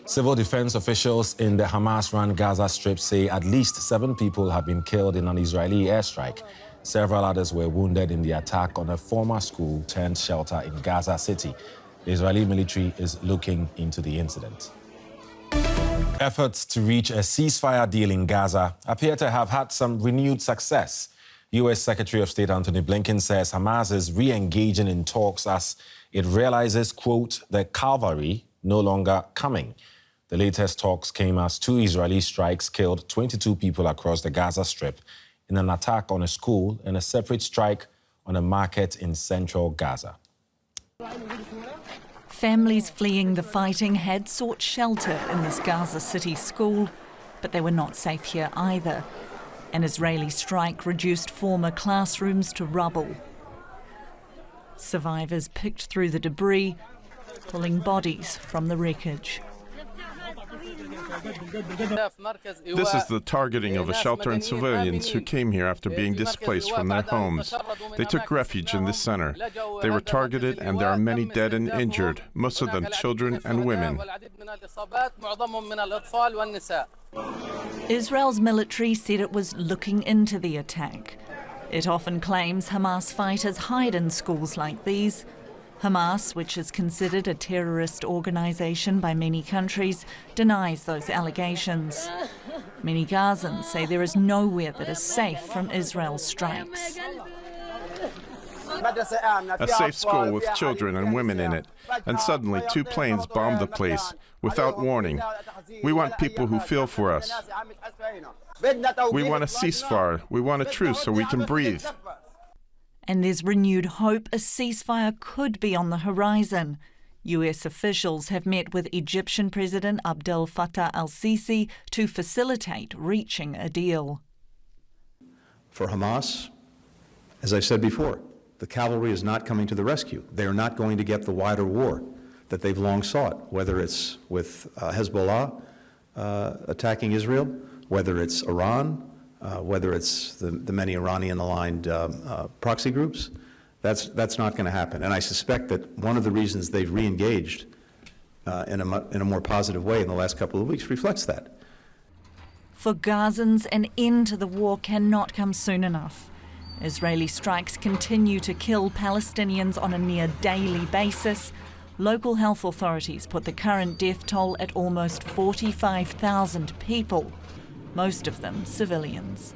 Civil defense officials in the Hamas-run Gaza Strip say at least 7 people have been killed in an Israeli airstrike. Several others were wounded in the attack on a former school turned shelter in Gaza City. The Israeli military is looking into the incident. Efforts to reach a ceasefire deal in Gaza appear to have had some renewed success. U.S. Secretary of State Antony Blinken says Hamas is re-engaging in talks as it realizes, quote, the cavalry no longer coming. The latest talks came as 2 Israeli strikes killed 22 people across the Gaza Strip in an attack on a school and a separate strike on a market in central Gaza. Families fleeing the fighting had sought shelter in this Gaza City school, but they were not safe here either. An Israeli strike reduced former classrooms to rubble. Survivors picked through the debris, pulling bodies from the wreckage. This is the targeting of a shelter and civilians who came here after being displaced from their homes. They took refuge in this center. They were targeted and there are many dead and injured, most of them children and women. Israel's military said it was looking into the attack. It often claims Hamas fighters hide in schools like these. Hamas, which is considered a terrorist organisation by many countries, denies those allegations. Many Gazans say there is nowhere that is safe from Israel's strikes. A safe school with children and women in it, and suddenly 2 planes bombed the place without warning. We want people who feel for us. We want a ceasefire. We want a truce so we can breathe. And there's renewed hope a ceasefire could be on the horizon. US officials have met with Egyptian President Abdel Fattah al-Sisi to facilitate reaching a deal. For Hamas, as I said before, the cavalry is not coming to the rescue. They are not going to get the wider war that they've long sought, whether it's with Hezbollah attacking Israel, whether it's Iran, whether it's the many Iranian-aligned proxy groups. That's not going to happen. And I suspect that one of the reasons they've re-engaged in a more positive way in the last couple of weeks reflects that. For Gazans, an end to the war cannot come soon enough. Israeli strikes continue to kill Palestinians on a near daily basis. Local health authorities put the current death toll at almost 45,000 people, most of them civilians.